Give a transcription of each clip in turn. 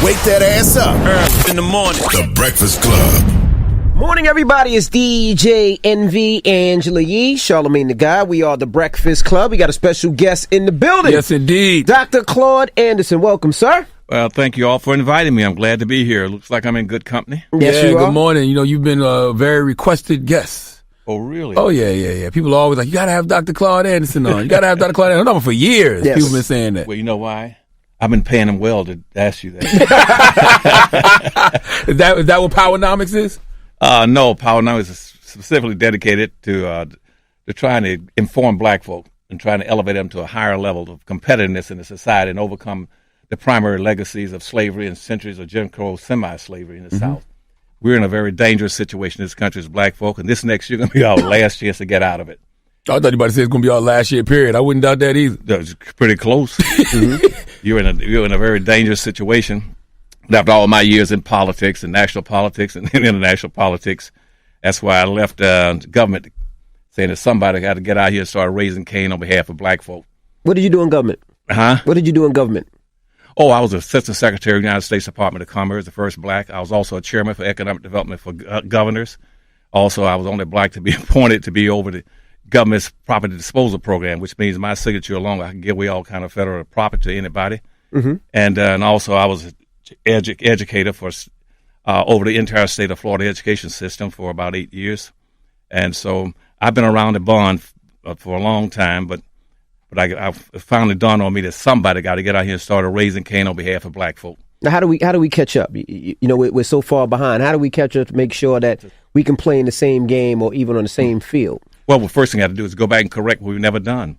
wake that ass up. In the morning. The Breakfast Club. Morning, everybody. It's DJ NV, Angela Yee, Charlamagne the Guy. We are the Breakfast Club. We got a special guest in the building. Yes, indeed. Dr. Claude Anderson. Welcome, sir. Well, thank you all for inviting me. I'm glad to be here. Looks like I'm in good company. Yes, yeah, you are. good morning. You know, you've been a very requested guest. Oh, really? Oh, yeah. People are always like, you got to have Dr. Claude Anderson on. You got to have Dr. Claude Anderson on for years. Yes. People have been saying that. Well, you know why? I've been paying them well to ask you that. Is that what Powernomics is? No, Powernomics is specifically dedicated to trying to inform black folk and trying to elevate them to a higher level of competitiveness in the society and overcome the primary legacies of slavery and centuries of Jim Crow semi-slavery in the South. We're in a very dangerous situation in this country as black folk, and this next year going to be our last chance to get out of it. I thought you were about to say it's going to be our last year period. I wouldn't doubt that either. That's pretty close. You're in a very dangerous situation. After all my years in politics and national politics and international politics, that's why I left government, saying that somebody got to get out here and start raising cane on behalf of black folk. What did you do in government? What did you do in government? Oh, I was Assistant Secretary of the United States Department of Commerce, the first black. I was also a chairman for economic development for governors. Also, I was only black to be appointed to be over the government's property disposal program, which means my signature alone, I can give away all kind of federal property to anybody. And also I was educator for over the entire state of Florida education system for about 8 years. And so I've been around the bond for a long time, but I finally dawned on me that somebody got to get out here and start raising cane on behalf of black folk. Now, how do we catch up? You know, we're so far behind. How do we catch up to make sure that we can play in the same game or even on the same field? Well, the first thing I have to do is go back and correct what we've never done.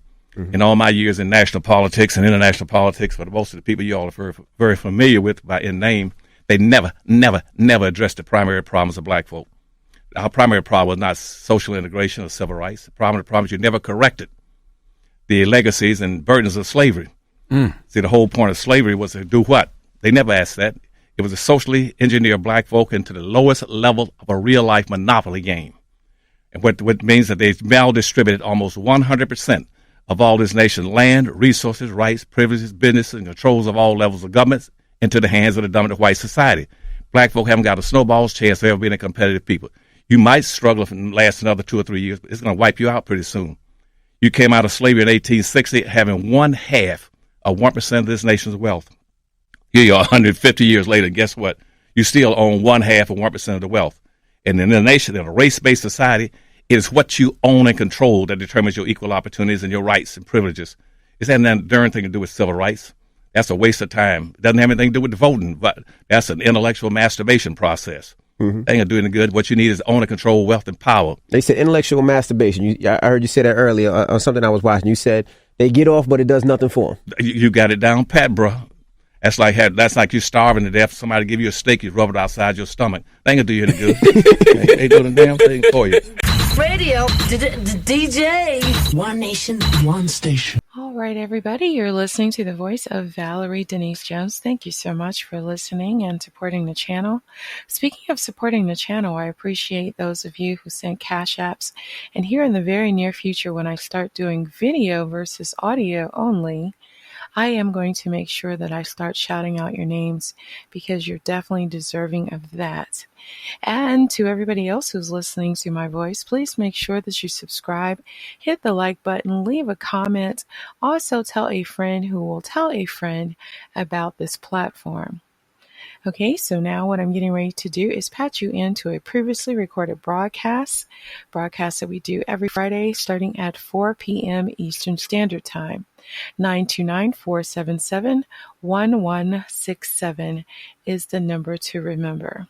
In all my years in national politics and international politics, for most of the people you all are very, very familiar with in name, they never addressed the primary problems of black folk. Our primary problem was not social integration or civil rights. The primary problem is you never corrected the legacies and burdens of slavery. See, the whole point of slavery was to do what? They never asked that. It was to socially engineer black folk into the lowest level of a real-life monopoly game. And what means that they maldistributed almost 100% of all this nation's land, resources, rights, privileges, business, and controls of all levels of governments into the hands of the dominant white society. Black folk haven't got a snowball's chance of ever being a competitive people. You might struggle and last another 2 or 3 years, but it's going to wipe you out pretty soon. You came out of slavery in 1860 having 1/2 of 1% of this nation's wealth. Here you are 150 years later, guess what? You still own 1/2 of 1% of the wealth. And in a nation, in a race-based society, it is what you own and control that determines your equal opportunities and your rights and privileges. It has nothing darn thing to do with civil rights. That's a waste of time. It doesn't have anything to do with voting, but that's an intellectual masturbation process. Ain't gonna do any good. What you need is own and control wealth and power. They said intellectual masturbation. I heard you say that earlier on something I was watching. You said they get off, but it does nothing for them. You got it down pat, bro. That's like you starving to death. Somebody give you a steak, you rub it outside your stomach. They ain't gonna do you any good. They doing a damn thing for you. Radio, DJ. One nation, one station. All right, everybody, you're listening to the voice of Valerie Denise Jones. Thank you so much for listening and supporting the channel. Speaking of supporting the channel, I appreciate those of you who sent cash apps. And here in the very near future, when I start doing video versus audio only, I am going to make sure that I start shouting out your names because you're definitely deserving of that. And to everybody else who's listening to my voice, please make sure that you subscribe, hit the like button, leave a comment. Also tell a friend who will tell a friend about this platform. Okay, so now what I'm getting ready to do is patch you into a previously recorded broadcast that we do every Friday starting at 4 p.m. Eastern Standard Time. 929-477-1167 is the number to remember.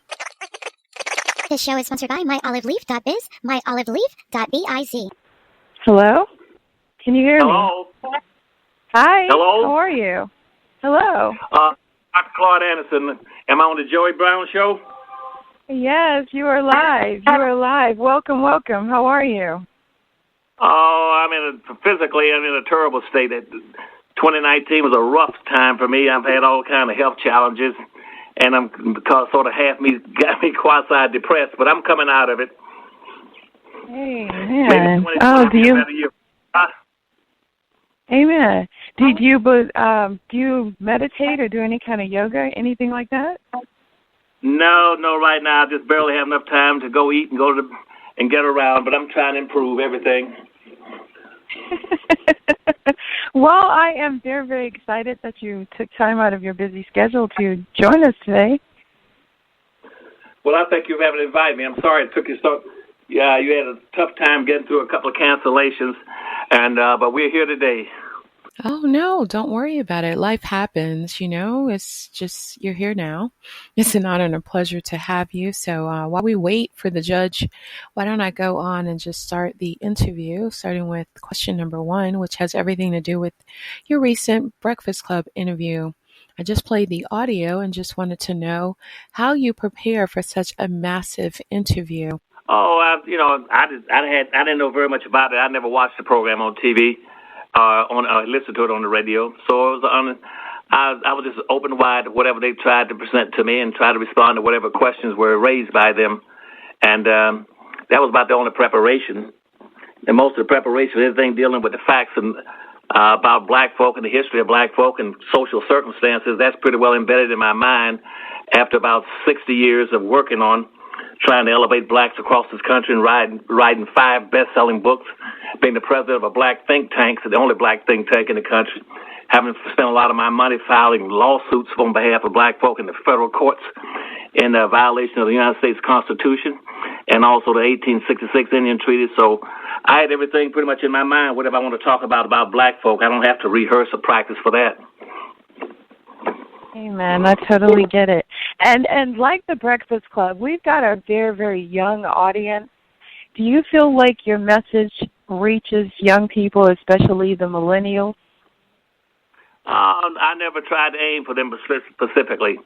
This show is sponsored by myoliveleaf.biz, myoliveleaf.biz. Hello? Can you hear me? Hello? Hi. Hello? How are you? Hello. Dr. Claude Anderson. Am I on the Joey Brown Show? Yes, you are live. You are live. Welcome, welcome. How are you? Oh, physically, I'm in a terrible state. 2019 was a rough time for me. I've had all kind of health challenges, and because sort of half me got me quasi-depressed, but I'm coming out of it. Amen. Oh, do you? Huh? Amen. do you meditate or do any kind of yoga, anything like that? No, right now I just barely have enough time to go eat and and get around, but I'm trying to improve everything. Well, I am very, very excited that you took time out of your busy schedule to join us today. Well, I thank you for having invited me. I'm sorry it took you so. Yeah, you had a tough time getting through a couple of cancellations, and but we're here today. Oh, no, don't worry about it. Life happens, It's just you're here now. It's an honor and a pleasure to have you. So while we wait for the judge, why don't I go on and just start the interview, starting with question number 1, which has everything to do with your recent Breakfast Club interview. I just played the audio and just wanted to know how you prepare for such a massive interview. Oh, I didn't know very much about it. I never watched the program on TV. Listened to it on the radio. So it was I was just open wide to whatever they tried to present to me and try to respond to whatever questions were raised by them. And that was about the only preparation. And most of the preparation, everything dealing with the facts and about black folk and the history of black folk and social circumstances, that's pretty well embedded in my mind after about 60 years of working on trying to elevate blacks across this country and writing 5 best-selling books, being the president of a black think tank, the only black think tank in the country, having spent a lot of my money filing lawsuits on behalf of black folk in the federal courts in violation of the United States Constitution and also the 1866 Indian Treaty. So I had everything pretty much in my mind, whatever I want to talk about black folk. I don't have to rehearse or practice for that. Amen. I totally get it. And like the Breakfast Club, we've got a very, very young audience. Do you feel like your message reaches young people, especially the millennials? I never tried to aim for them specifically.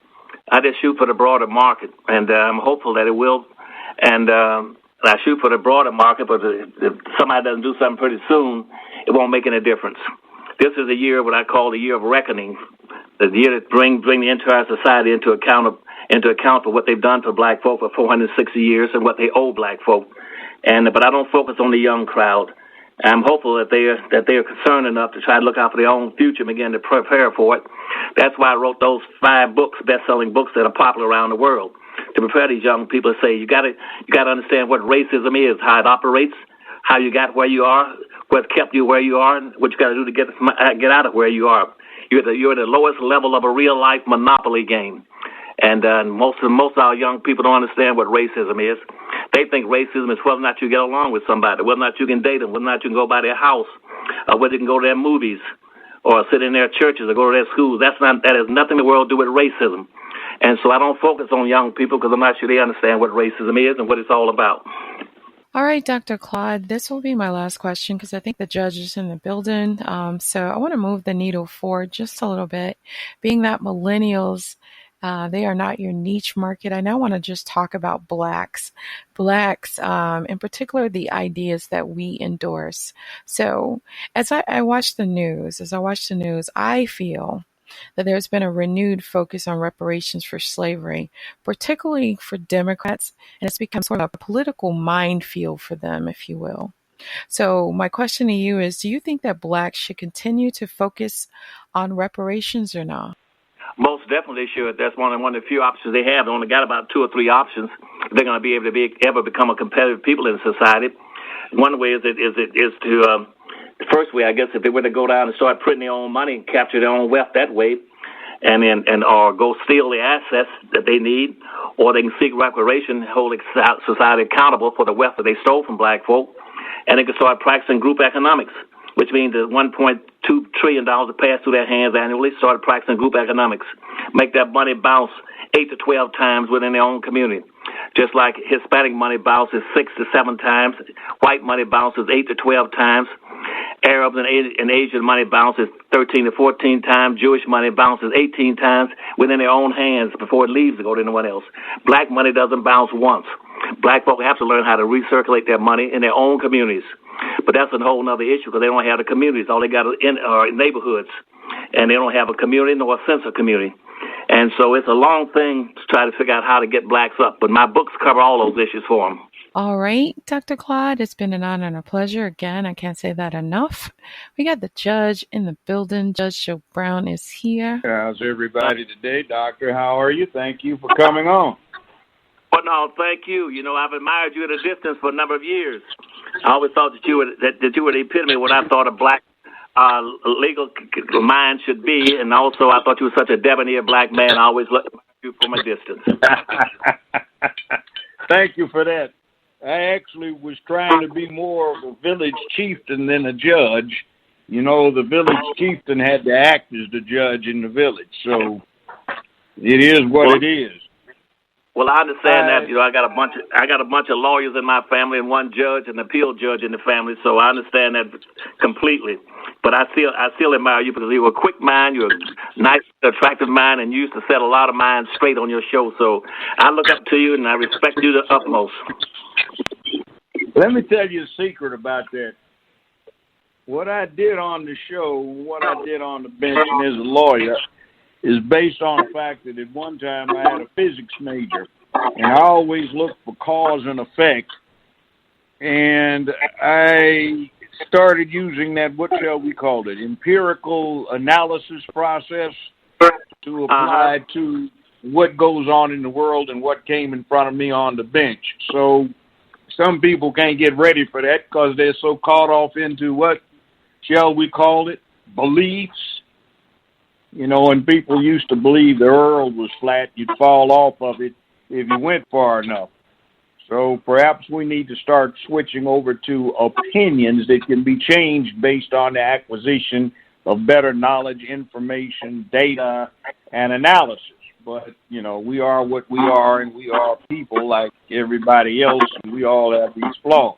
I just shoot for the broader market, and I'm hopeful that it will. And I shoot for the broader market, but if somebody doesn't do something pretty soon, it won't make any difference. This is a year, what I call the year of reckoning, the year that bring the entire society into account for what they've done to black folk for 460 years and what they owe black folk. But I don't focus on the young crowd. I'm hopeful that they are concerned enough to try to look out for their own future and begin to prepare for it. That's why I wrote those 5 books, best-selling books that are popular around the world, to prepare these young people to say you got to understand what racism is, how it operates, how you got where you are, what's kept you where you are, and what you got to do to get out of where you are. You're at the lowest level of a real-life monopoly game. And most of our young people don't understand what racism is. They think racism is whether or not you get along with somebody, whether or not you can date them, whether or not you can go by their house, or whether you can go to their movies, or sit in their churches, or go to their schools. That has nothing in the world to do with racism. And so I don't focus on young people because I'm not sure they understand what racism is and what it's all about. All right, Dr. Claude, this will be my last question because I think the judge is in the building. So I want to move the needle forward just a little bit. Being that millennials, they are not your niche market, I now want to just talk about blacks, in particular, the ideas that we endorse. So as I watch the news, I feel that there's been a renewed focus on reparations for slavery, particularly for Democrats, and it's become sort of a political minefield for them, if you will. So my question to you is, do you think that blacks should continue to focus on reparations or not? Most definitely should. That's one of the few options they have. They only got about 2 or 3 options. They're going to be able to ever become a competitive people in society. One way is to the first way, I guess, if they were to go down and start printing their own money and capture their own wealth that way, or go steal the assets that they need, or they can seek reparation, hold society accountable for the wealth that they stole from black folk, and they can start practicing group economics, which means that $1.2 trillion that pass through their hands annually, start practicing group economics, make that money bounce 8 to 12 times within their own community. Just like Hispanic money bounces 6 to 7 times, white money bounces 8 to 12 times, Arab and Asian money bounces 13 to 14 times, Jewish money bounces 18 times within their own hands before it leaves to go to anyone else. Black money doesn't bounce once. Black folk have to learn how to recirculate their money in their own communities. But that's a whole other issue because they don't have the communities. All they got are neighborhoods, and they don't have a community nor a sense of community. And so it's a long thing to try to figure out how to get blacks up. But my books cover all those issues for them. All right, Dr. Claude, it's been an honor and a pleasure. Again, I can't say that enough. We got the judge in the building. Judge Joe Brown is here. How's everybody today, Doctor? How are you? Thank you for coming on. Well, no, thank you. You know, I've admired you at a distance for a number of years. I always thought that you were the epitome of what I thought a black legal mind should be, and also I thought you were such a debonair black man. I always looked at you from a distance. Thank you for that. I actually was trying to be more of a village chieftain than a judge. You know, the village chieftain had to act as the judge in the village, so it is what it is. Well, I understand that. You know, I got a bunch of lawyers in my family and one judge and appeal judge in the family, so I understand that completely. But I still admire you because you're a quick mind, you're a nice, attractive mind, and you used to set a lot of minds straight on your show. So I look up to you and I respect you to the utmost. Let me tell you a secret about that. What I did on the show, what I did on the bench and as a lawyer is based on the fact that at one time I had a physics major, and I always looked for cause and effect, and I started using that, what shall we call it, empirical analysis process to apply to what goes on in the world and what came in front of me on the bench. So some people can't get ready for that because they're so caught off into what shall we call it, beliefs. You know, and people used to believe the world was flat, you'd fall off of it if you went far enough. So perhaps we need to start switching over to opinions that can be changed based on the acquisition of better knowledge, information, data, and analysis. But, you know, we are what we are, and we are people like everybody else, and we all have these flaws.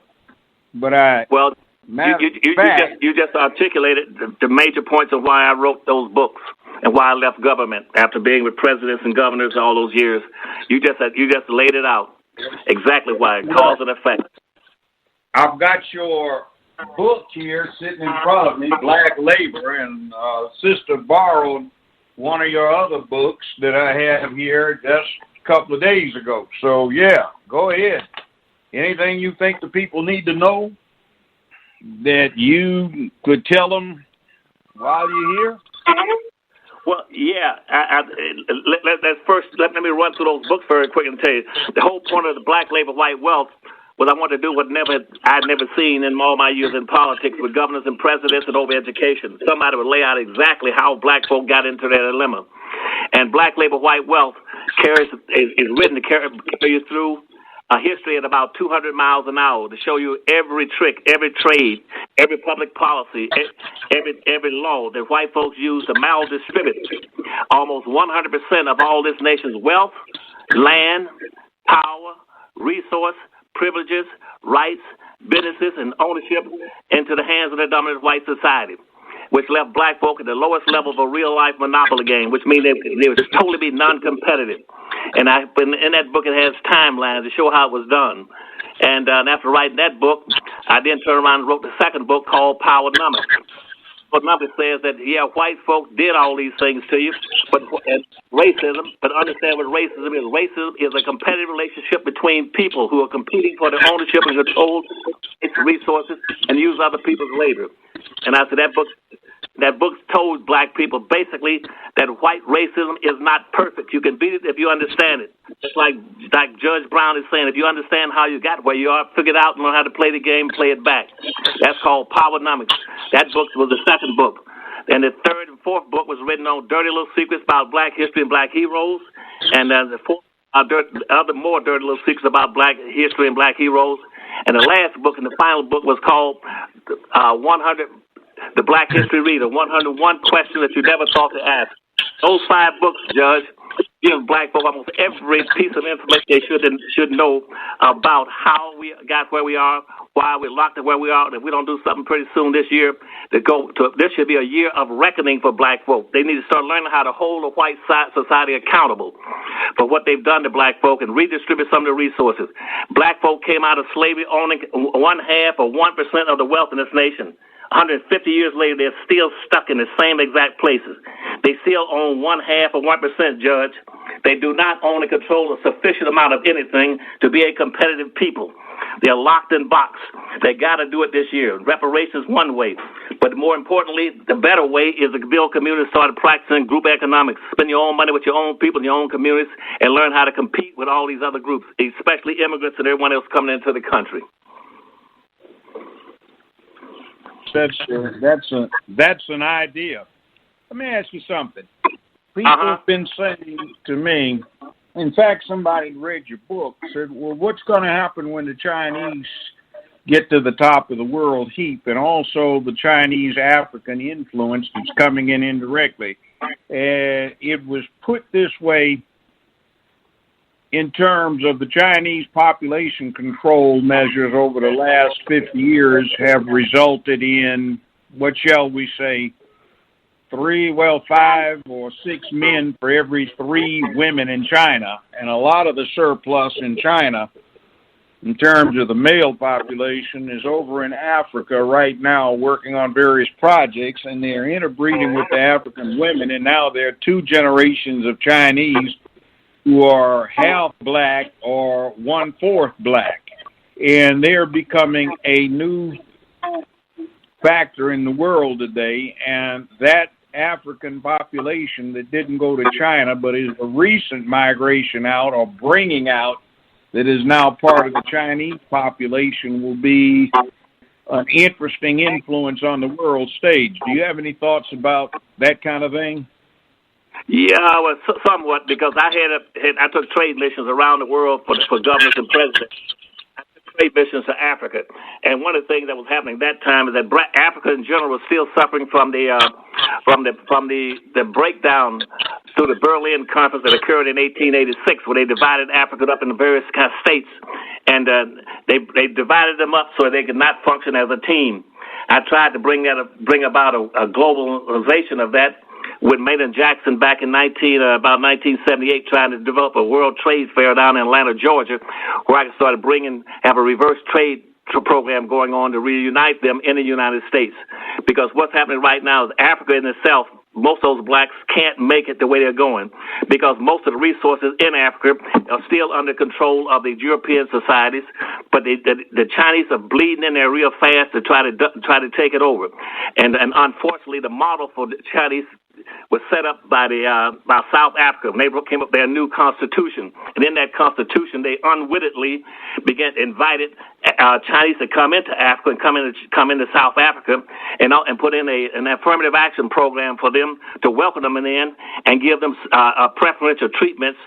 But you just articulated the major points of why I wrote those books and why I left government after being with presidents and governors all those years. You just laid it out. Exactly why, cause and effect. I've got your book here sitting in front of me, Black Labor, and Sister borrowed one of your other books that I have here just a couple of days ago. So, yeah, go ahead. Anything you think the people need to know that you could tell them while you're here? Well, yeah. Let me run through those books very quick and tell you. The whole point of the Black Labor, White Wealth was I wanted to do what I'd never seen in all my years in politics with governors and presidents and over education. Somebody would lay out exactly how black folk got into their dilemma. And Black Labor, White Wealth is written to carry you through a history at about 200 miles an hour to show you every trick, every trade, every public policy, every law that white folks use to maldistribute almost 100% of all this nation's wealth, land, power, resource, privileges, rights, businesses, and ownership into the hands of the dominant white society, which left black folk at the lowest level of a real-life monopoly game, which means they would totally be non-competitive. And in that book, it has timelines to show how it was done. And after writing that book, I then turned around and wrote the second book called Powernomics. Powernomics says that, yeah, white folk did all these things to you, but racism, but understand what racism is. Racism is a competitive relationship between people who are competing for the ownership and control of its resources and use other people's labor. And I said that book told black people basically that white racism is not perfect. You can beat it if you understand it. It's like Judge Brown is saying, if you understand how you got where you are, figure it out and learn how to play the game, play it back. That's called Powernomics. That book was the second book. And the third and fourth book was written on dirty little secrets about black history and black heroes. And the fourth, other more dirty little secrets about black history and black heroes. And the last book and the final book was called 100, The Black History Reader, 101 Questions That You Never Thought to Ask. Those 5 books, Judge, give black folk almost every piece of information they should know about how we got where we are, why we're locked at where we are, and if we don't do something pretty soon this year, this should be a year of reckoning for black folk. They need to start learning how to hold the white society accountable for what they've done to black folk and redistribute some of the resources. Black folk came out of slavery owning 1/2 or 1% of the wealth in this nation. 150 years later, they're still stuck in the same exact places. They still own 1/2 or 1%, Judge. They do not own and control a sufficient amount of anything to be a competitive people. They're locked in box. They got to do it this year. Reparations one way. But more importantly, the better way is to build communities, start practicing group economics. Spend your own money with your own people in your own communities and learn how to compete with all these other groups, especially immigrants and everyone else coming into the country. That's an idea. Let me ask you something. People have been saying to me, in fact, somebody read your book, said, well, what's going to happen when the Chinese get to the top of the world heap, and also the Chinese African influence that's coming in indirectly? And it was put this way in terms of the Chinese population control measures over the last 50 years have resulted in, what shall we say, 5 or 6 men for every 3 women in China. And a lot of the surplus in China, in terms of the male population, is over in Africa right now working on various projects, and they're interbreeding with the African women, and now there are 2 generations of Chinese who are half black or 1/4 black. And they're becoming a new factor in the world today, and that African population that didn't go to China but is a recent migration out or bringing out that is now part of the Chinese population will be an interesting influence on the world stage. Do you have any thoughts about that kind of thing? Yeah, well, somewhat, because I took trade missions around the world for governors and presidents. I took trade missions to Africa, and one of the things that was happening that time is that Africa in general was still suffering from the breakdown through the Berlin Conference that occurred in 1886, where they divided Africa up into various kind of states, and they divided them up so they could not function as a team. I tried to bring about a globalization of that with Maynard Jackson back in about 1978, trying to develop a world trade fair down in Atlanta, Georgia, where I started have a reverse trade program going on to reunite them in the United States. Because what's happening right now is Africa in itself, most of those blacks can't make it the way they're going, because most of the resources in Africa are still under control of the European societies, but the Chinese are bleeding in there real fast to try to take it over. And unfortunately, the model for the Chinese was set up by South Africa. When they came up with their new constitution, and in that constitution, they unwittingly invited Chinese to come into Africa and come into South Africa, and put in an affirmative action program for them to welcome them in and give them preferential treatments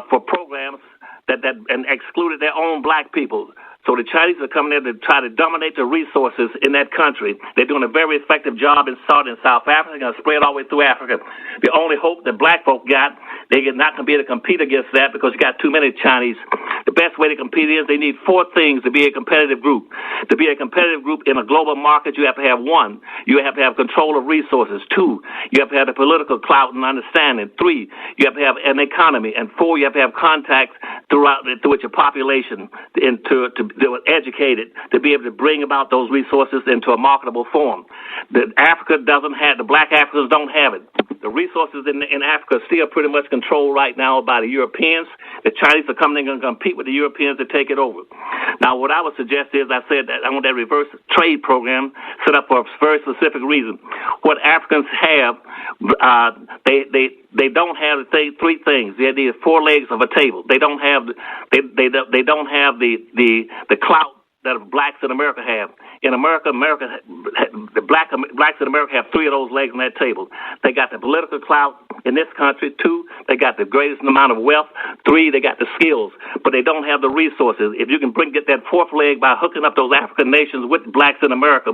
for programs that excluded their own black people. So the Chinese are coming there to try to dominate the resources in that country. They're doing a very effective job in starting in South Africa. They're going to spread all the way through Africa. The only hope that black folk got, they're not going to be able to compete against that because you got too many Chinese. The best way to compete is they need 4 things to be a competitive group. To be a competitive group in a global market, you have to have 1, you have to have control of resources. 2, you have to have the political clout and understanding. 3, you have to have an economy. And 4, you have to have contacts through with your population and to educated to be able to bring about those resources into a marketable form. Africa doesn't have, the black Africans don't have it. The resources in Africa are still pretty much controlled right now by the Europeans. The Chinese are coming in and compete with the Europeans to take it over. Now, what I would suggest is, I said that I want that reverse trade program set up for a very specific reason. What Africans have, they don't have 3 things. They need 4 legs of a table. They don't have they don't have the clout that blacks in America have. In America, the blacks in America have 3 of those legs on that table. They got the political clout in this country. 2, they got the greatest amount of wealth. 3, they got the skills, but they don't have the resources. If you can get that 4th leg by hooking up those African nations with blacks in America,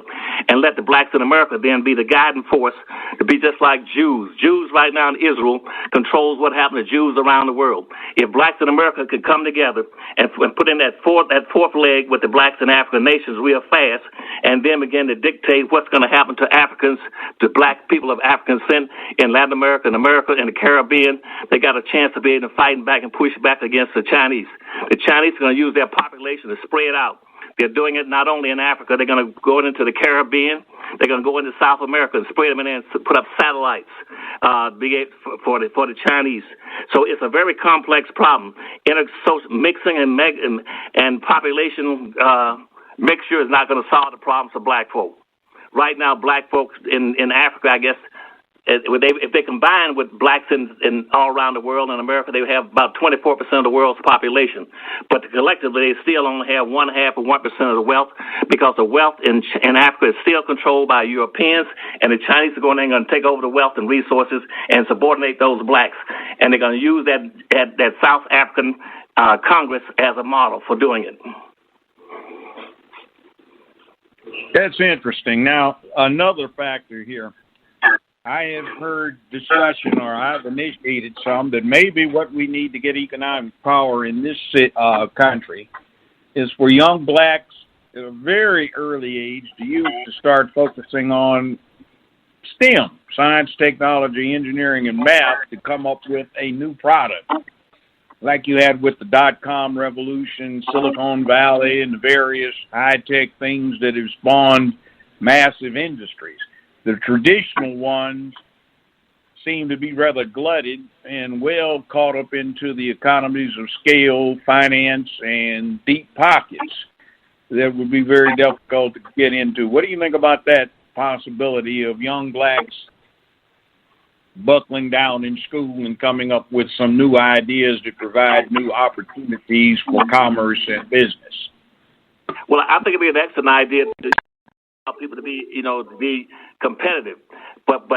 and let the blacks in America then be the guiding force to be just like Jews. Jews right now in Israel controls what happened to Jews around the world. If blacks in America could come together and put in that fourth leg with the blacks in African nations real fast, and then begin to dictate what's going to happen to Africans, to black people of African descent in Latin America and America and the Caribbean, they got a chance to be able to fight back and push back against the Chinese. The Chinese are going to use their population to spread out. They're doing it not only in Africa, they're going to go into the Caribbean, They're going to go into South America and spread them in there and put up satellites for the Chinese. So it's a very complex problem. Mixing and population mixture is not going to solve the problems of black folk. Right now, black folks in Africa, I guess, if they combine with blacks in all around the world, in America, they have about 24% of the world's population. But collectively, they still only have 1/2 of 1% of the wealth, because the wealth in Africa is still controlled by Europeans, and the Chinese are going to take over the wealth and resources and subordinate those blacks. And they're going to use that South African Congress as a model for doing it. That's interesting. Now, another factor here. I have heard discussion, or I've initiated some, that maybe what we need to get economic power in this country is for young blacks at a very early age to start focusing on STEM, science, technology, engineering, and math, to come up with a new product, like you had with the dot-com revolution, Silicon Valley, and the various high-tech things that have spawned massive industries. The traditional ones seem to be rather glutted and well caught up into the economies of scale, finance, and deep pockets that would be very difficult to get into. What do you think about that possibility of young blacks buckling down in school and coming up with some new ideas to provide new opportunities for commerce and business? Well, I think it'd be an excellent idea to allow people to be competitive. But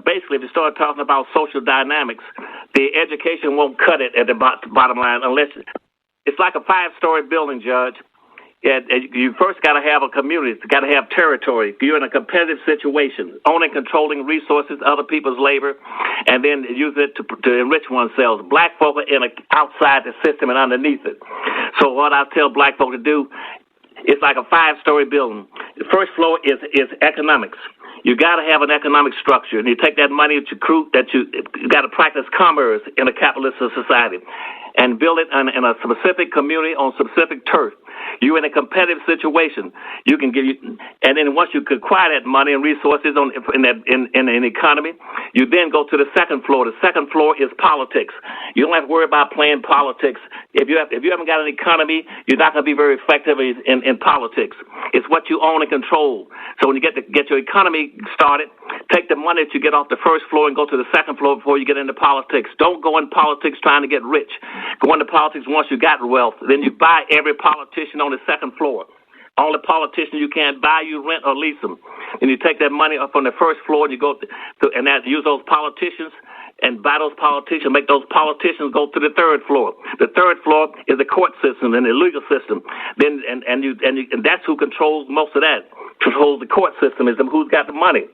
basically, if you start talking about social dynamics, the education won't cut it at the bottom line, unless it's like a 5-story building, Judge. You first got to have a community. It's got to have territory. You're in a competitive situation, owning, controlling resources, other people's labor, and then use it to enrich oneself. Black folk are outside the system and underneath it. So what I tell black folk to do, it's like a 5-story building. The first floor is economics. You got to have an economic structure, and you take that money that you got to practice commerce in a capitalist society, and build it in a specific community on specific turf. You're in a competitive situation. You can and then once you acquire that money and resources in an economy, you then go to the second floor. The second floor is politics. You don't have to worry about playing politics. If you haven't got an economy, you're not going to be very effective in politics. It's what you own and control. So when you get your economy started, take the money that you get off the first floor and go to the second floor before you get into politics. Don't go in politics trying to get rich. Go into politics once you got wealth. Then you buy every politician on the second floor. All the politicians you can't buy, you rent or lease them. And you take that money up on the first floor and you go use those politicians and buy those politicians, make those politicians go to the third floor. The third floor is the court system and the legal system. Then and that's who controls most of that. Controls the court system, is who's got the money.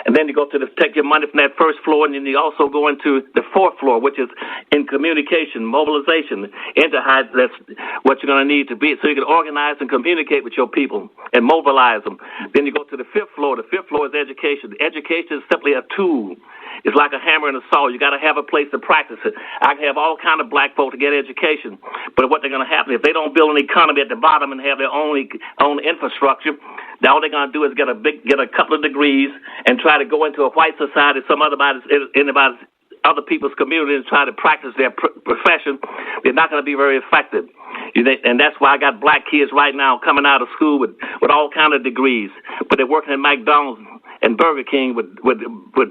And then you go take your money from that first floor, and then you also go into the fourth floor, which is in communication, mobilization, that's what you're going to need to be, so you can organize and communicate with your people and mobilize them. Then you go to the fifth floor. The fifth floor is education. Education is simply a tool. It's like a hammer and a saw. You got to have a place to practice it. I can have all kind of black folk to get education, but what's going to happen if they don't build an economy at the bottom and have their own infrastructure? All they're going to do is get a couple of degrees and try to go into a white society, anybody's other people's community, and try to practice their profession. They're not going to be very effective. And that's why I got black kids right now coming out of school with all kind of degrees, but they're working at McDonald's and Burger King with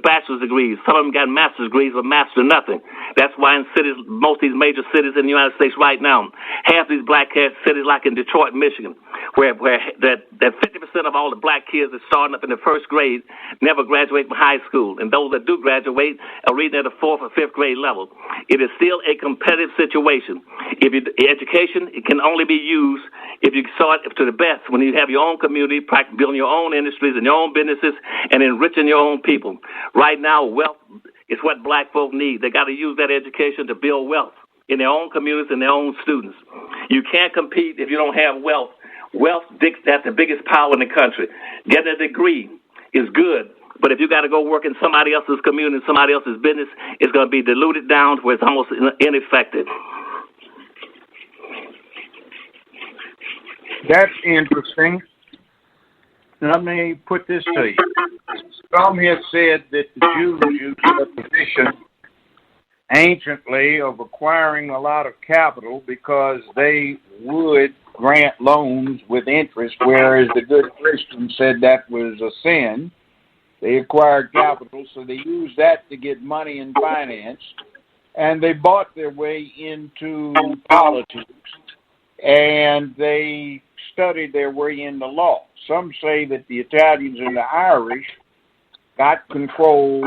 bachelor's degrees. Some of them got master's degrees but master nothing. That's why in cities, most of these major cities in the United States right now, half these black cities like in Detroit, Michigan, where that 50% of all the black kids that starting up in the first grade never graduate from high school. And those that do graduate are reading at the 4th or 5th grade level. It is still a competitive situation. Education, it can only be used if you start to the best, when you have your own community, building your own industries and your own businesses, and enriching your own people. Right now, wealth is what black folk need. They got to use that education to build wealth in their own communities and their own students. You can't compete if you don't have wealth. Wealth, that's the biggest power in the country. Getting a degree is good, but if you got to go work in somebody else's community, somebody else's business, it's going to be diluted down to where it's almost ineffective. That's interesting. let me put this to you. Some have said that the Jews used a position anciently of acquiring a lot of capital because they would grant loans with interest, whereas the good Christians said that was a sin. They acquired capital, so they used that to get money and finance, and they bought their way into politics, and they studied their way into law. Some say that the Italians and the Irish got control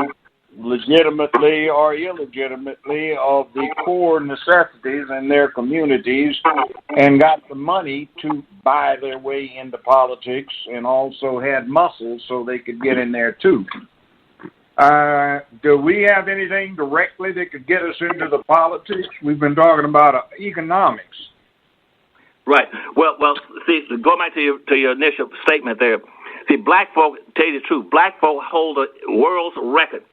legitimately or illegitimately of the core necessities in their communities and got the money to buy their way into politics and also had muscles so they could get in there too. Do we have anything directly that could get us into the politics? We've been talking about economics. Right. Well. See, going back to your initial statement there. See, black folk, tell you the truth, black folk hold a world's record.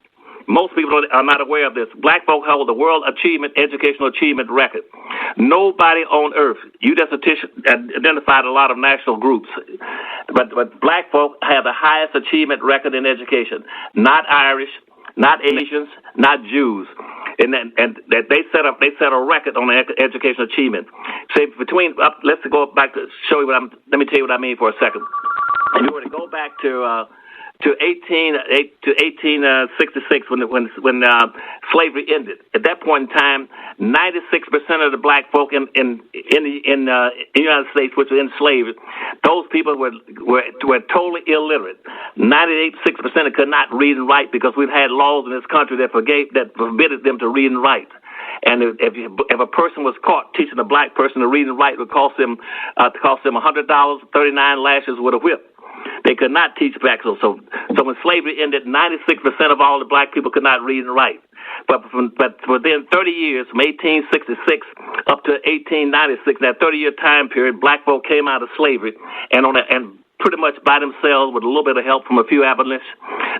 Most people are not aware of this. Black folk hold the world educational achievement record. Nobody on earth. You just identified a lot of national groups, but black folk have the highest achievement record in education. Not Irish, not Asians, not Jews. And that they set a record on educational achievement. Say let's go back to show you let me tell you what I mean for a second. If you were to go back to 1866 when slavery ended. At that point in time, 96% of the black folk in the United States, which were enslaved, those people were totally illiterate. 96% could not read and write because we've had laws in this country that forbidden them to read and write. And if a person was caught teaching a black person to read and write, it would cost them $100, 39 lashes with a whip. They could not teach black. So when slavery ended, 96% of all the black people could not read and write. But within 30 years, from 1866 up to 1896, that 30-year time period, black folk came out of slavery, and pretty much by themselves with a little bit of help from a few abolitionists,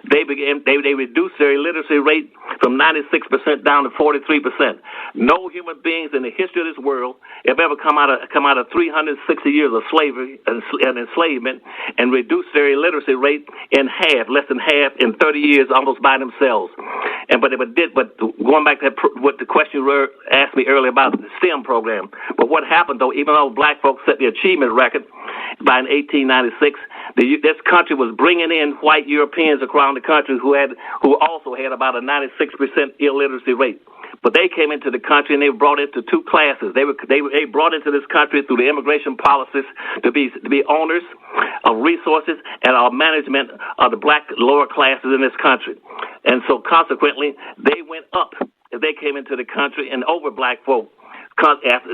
they reduced their illiteracy rate from 96% down to 43%. No human beings in the history of this world have ever come out of 360 years of slavery and enslavement and reduced their illiteracy rate in half, less than half, in 30 years, almost by themselves. But going back to what the question you asked me earlier about the STEM program, but what happened though, even though black folks set the achievement record by 1896, this country was bringing in white Europeans around the country who also had about a 96% illiteracy rate. But they came into the country and they were brought into two classes. They brought into this country through the immigration policies to be owners of resources and our management of the black lower classes in this country. And so consequently, they went up as they came into the country and over black folk. After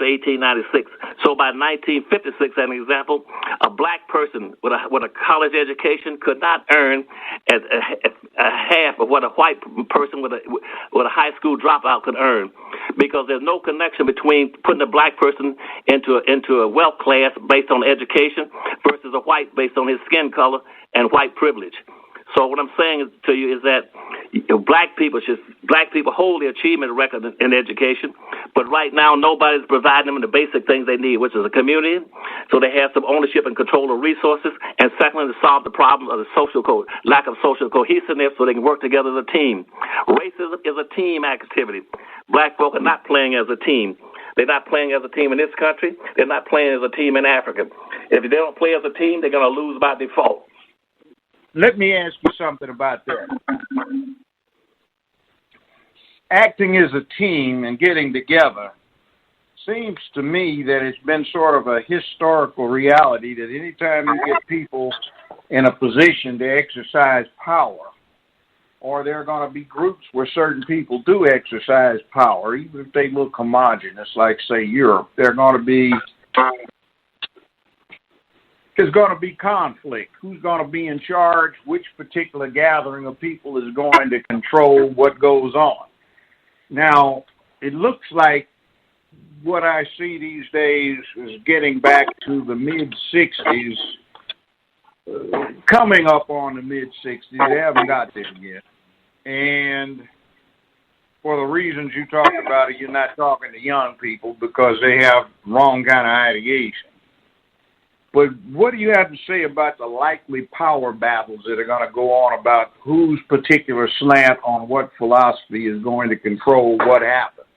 1896. So by 1956, as an example, a black person with a college education could not earn a half of what a white person with a high school dropout could earn, because there's no connection between putting a black person into a wealth class based on education versus a white based on his skin color and white privilege. So what I'm saying to you is that black people hold the achievement record in education, but right now nobody's providing them the basic things they need, which is a community, so they have some ownership and control of resources, and secondly, to solve the problem of the lack of social cohesiveness so they can work together as a team. Racism is a team activity. Black folk are not playing as a team. They're not playing as a team in this country. They're not playing as a team in Africa. If they don't play as a team, they're going to lose by default. Let me ask you something about that. Acting as a team and getting together seems to me that it's been sort of a historical reality that anytime you get people in a position to exercise power, or there are going to be groups where certain people do exercise power, even if they look homogenous, like, say, Europe, there's going to be conflict. Who's going to be in charge? Which particular gathering of people is going to control what goes on? Now, it looks like what I see these days is getting back to the mid-'60s, coming up on the mid-'60s. They haven't got there yet. And for the reasons you talked about, you're not talking to young people because they have wrong kind of ideation. But what do you have to say about the likely power battles that are going to go on about whose particular slant on what philosophy is going to control what happens?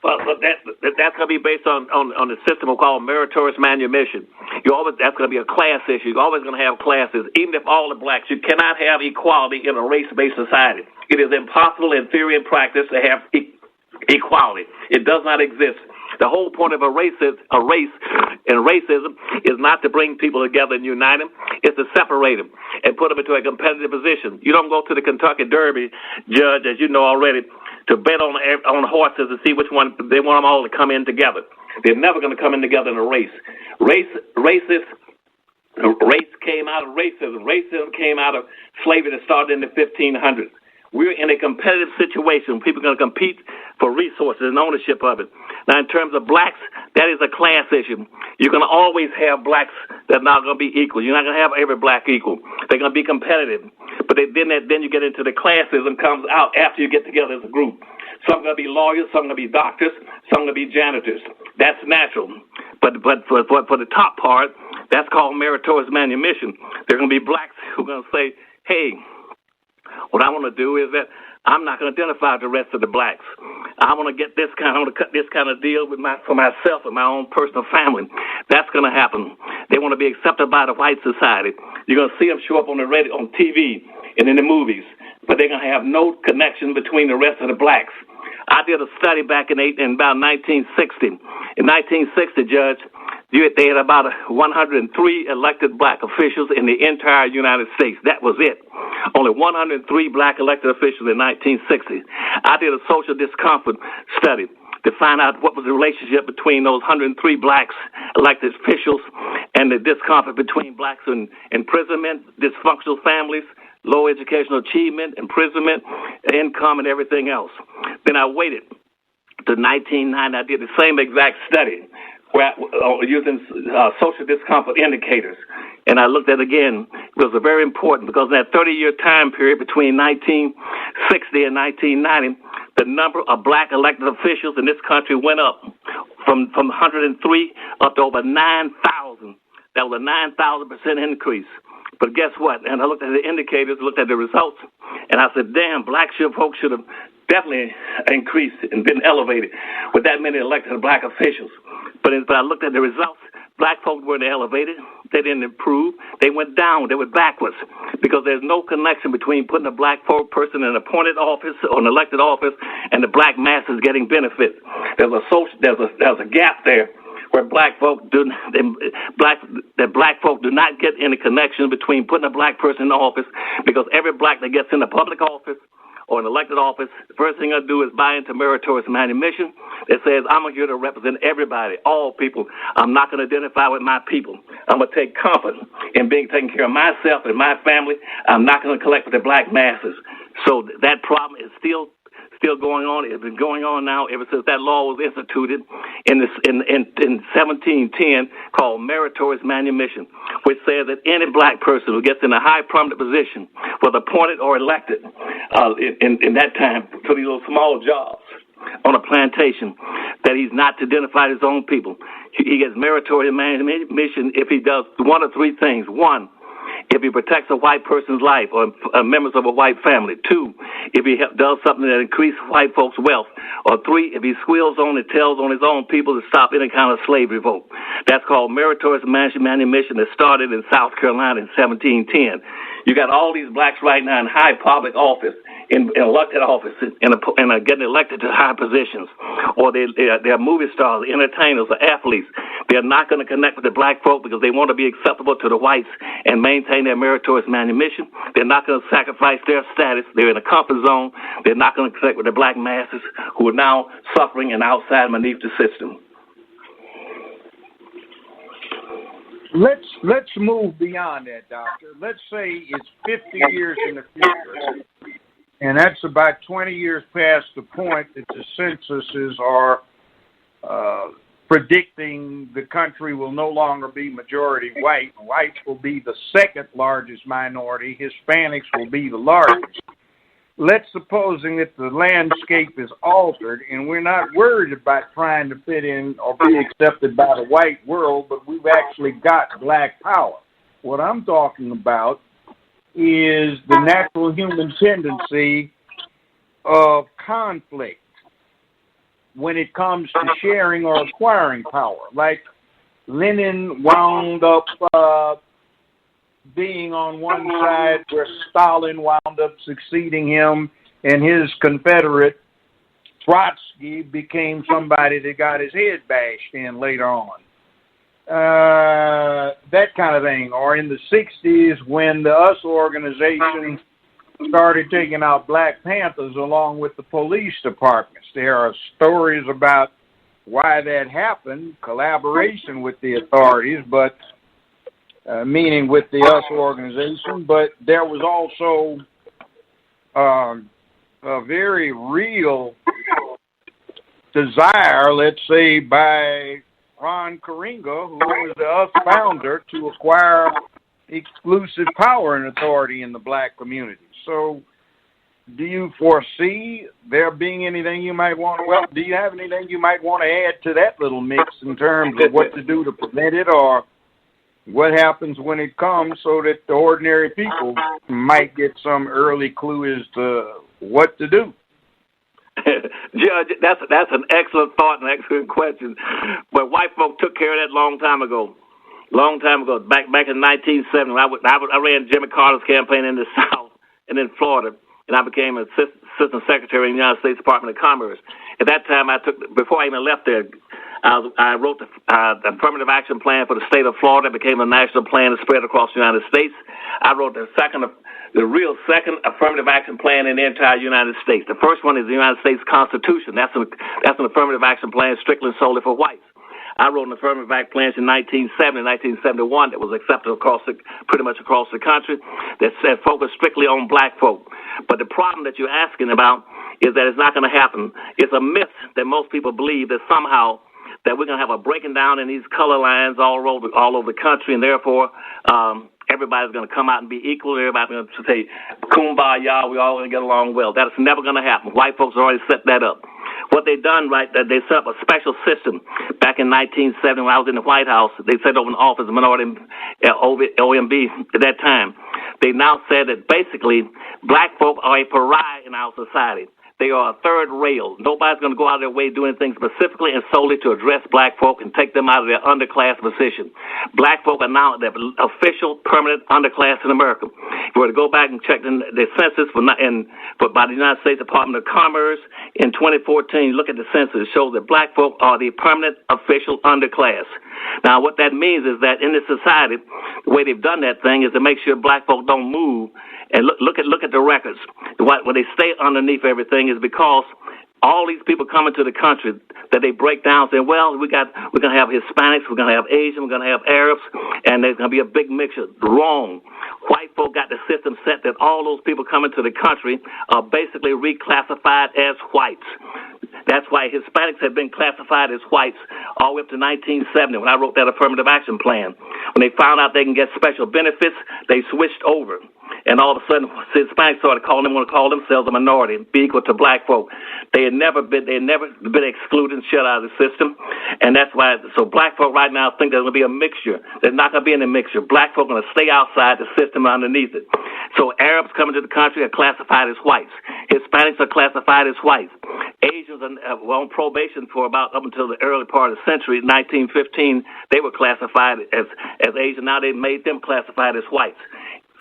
Well, that's going to be based on the system we call meritorious manumission. That's going to be a class issue. You're always going to have classes, even if all the blacks. You cannot have equality in a race-based society. It is impossible in theory and practice to have equality. It does not exist. The whole point of a race and racism is not to bring people together and unite them. It's to separate them and put them into a competitive position. You don't go to the Kentucky Derby, Judge, as you know already, to bet on horses to see which one they want them all to come in together. They're never going to come in together in a race. Race came out of racism. Racism came out of slavery that started in the 1500s. We're in a competitive situation. People are going to compete for resources and ownership of it. Now, in terms of blacks, that is a class issue. You're going to always have blacks that are not going to be equal. You're not going to have every black equal. They're going to be competitive. But then you get into the classism comes out after you get together as a group. Some are going to be lawyers, some are going to be doctors, some are going to be janitors. That's natural. But for the top part, that's called meritorious manumission. There are going to be blacks who are going to say, hey, what I want to do is that I'm not going to identify with the rest of the blacks. I want to get I want to cut this kind of deal for myself and my own personal family. That's going to happen. They want to be accepted by the white society. You're going to see them show up on the radio, on TV, and in the movies, but they're going to have no connection between the rest of the blacks. I did a study back in about 1960. In 1960, Judge, they had about 103 elected black officials in the entire United States. That was it. Only 103 black elected officials in 1960. I did a social discomfort study to find out what was the relationship between those 103 blacks elected officials and the discomfort between blacks in imprisonment, dysfunctional families, low educational achievement, imprisonment, income, and everything else. Then I waited to 1990. I did the same exact study using social discomfort indicators. And I looked at it again. It was very important because in that 30-year time period between 1960 and 1990, the number of black elected officials in this country went up from 103 up to over 9,000. That was a 9,000% increase. But guess what? And I looked at the indicators, looked at the results, and I said, damn, black folks should have definitely increased and been elevated with that many elected black officials. But I looked at the results. Black folks weren't elevated. They didn't improve. They went down. They went backwards because there's no connection between putting a black person in an appointed office or an elected office and the black masses getting benefits. There's a gap there where black folk do not get any connection between putting a black person in office, because every black that gets in a public office or an elected office, the first thing I do is buy into meritorious manumission that says I'm here to represent everybody, all people. I'm not going to identify with my people. I'm going to take comfort in taking care of myself and my family. I'm not going to collect with the black masses. So that problem is still going on. It's been going on now ever since that law was instituted in 1710, called meritorious manumission, which says that any black person who gets in a high prominent position, whether appointed or elected, in that time for these little small jobs on a plantation, that he's not to identify his own people. He gets meritorious manumission if he does one of three things. One, if he protects a white person's life or members of a white family. Two, if he does something that increases white folks' wealth. Or three, if he squeals on and tells on his own people to stop any kind of slave revolt. That's called meritorious manumission that started in South Carolina in 1710. You got all these blacks right now in high public office, in elected office, and getting elected to high positions. Or they're movie stars, entertainers, or athletes. They're not going to connect with the black folk because they want to be acceptable to the whites and maintain their meritorious manumission. They're not going to sacrifice their status. They're in a comfort zone. They're not going to connect with the black masses who are now suffering and outside beneath the system. Let's move beyond that, Doctor. Let's say it's 50 years in the future, and that's about 20 years past the point that the censuses are predicting the country will no longer be majority white. Whites will be the second largest minority. Hispanics will be the largest. let's supposing that the landscape is altered and we're not worried about trying to fit in or be accepted by the white world, but we've actually got black power. What I'm talking about is the natural human tendency of conflict when it comes to sharing or acquiring power. Like Lenin wound up being on one side where Stalin wound up succeeding him, and his Confederate Trotsky became somebody that got his head bashed in later on. That kind of thing. Or in the 60s when the US organization started taking out Black Panthers along with the police departments. There are stories about why that happened, collaboration with the authorities, but meaning with the US organization, but there was also a very real desire, let's say, by Ron Karenga, who was the US founder, to acquire exclusive power and authority in the black community. So do you foresee there being anything you might want to, well, do you have anything you might want to add to that little mix in terms of what to do to prevent it, or what happens when it comes, so that the ordinary people might get some early clue as to what to do? Judge, that's an excellent thought and excellent question. But white folk took care of that long time ago. Back in 1970, I ran Jimmy Carter's campaign in the South and in Florida, and I became assistant secretary in the United States Department of Commerce. At that time, before I even left there, I wrote the affirmative action plan for the state of Florida. It became a national plan that spread across the United States. I wrote the real second affirmative action plan in the entire United States. The first one is the United States Constitution. That's an affirmative action plan strictly and solely for whites. I wrote an affirmative action plan in 1970, 1971 that was accepted pretty much across the country, that said focus strictly on black folk. But the problem that you're asking about is that it's not going to happen. It's a myth that most people believe that somehow that we're going to have a breaking down in these color lines all over the country, and therefore everybody's going to come out and be equal. Everybody's going to say, kumbaya, we're all going to get along well. That's never going to happen. White folks already set that up. What they done, right, they set up a special system back in 1970 when I was in the White House. They set over an office of minority OMB at that time. They now said that basically black folk are a pariah in our society. They are a third rail. Nobody's going to go out of their way doing things specifically and solely to address black folk and take them out of their underclass position. Black folk are now the official permanent underclass in America. If you were to go back and check the census by the United States Department of Commerce in 2014, look at the census. It shows that black folk are the permanent official underclass. Now, what that means is that in this society, the way they've done that thing is to make sure black folk don't move. And look at the records. When they stay underneath everything is because all these people coming to the country that they break down saying, well, we're going to have Hispanics, we're going to have Asian, we're going to have Arabs, and there's going to be a big mixture. Wrong. White folk got the system set that all those people coming to the country are basically reclassified as whites. That's why Hispanics have been classified as whites all the way up to 1970 when I wrote that affirmative action plan. When they found out they can get special benefits, they switched over. And all of a sudden, Hispanics started want to call themselves a minority, be equal to black folk. They had never been excluded and shut out of the system. And that's why, so black folk right now think there's going to be a mixture. There's not going to be any mixture. Black folk are going to stay outside the system underneath it. So Arabs coming to the country are classified as whites. Hispanics are classified as whites. Asians were on probation for about up until the early part of the century, 1915, they were classified as Asian. Now they've made them classified as whites.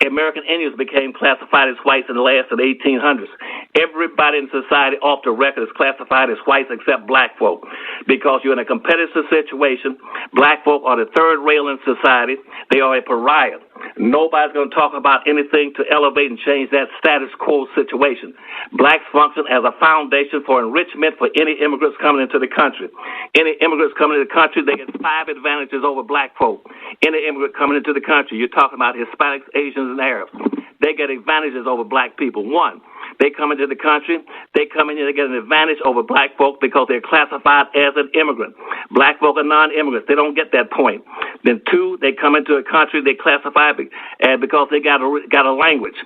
American Indians became classified as whites in the last of the 1800s. Everybody in society off the record is classified as whites except black folk. Because you're in a competitive situation, black folk are the third rail in society. They are a pariah. Nobody's going to talk about anything to elevate and change that status quo situation. Blacks function as a foundation for enrichment for any immigrants coming into the country. Any immigrants coming into the country, they get 5 advantages over black folk. Any immigrant coming into the country, you're talking about Hispanics, Asians, and Arabs. They get advantages over black people. 1, They come into the country. They come in here to get an advantage over black folk because they're classified as an immigrant. Black folk are non-immigrants. They don't get that point. Then 2, they come into a country, they classify because they got a language.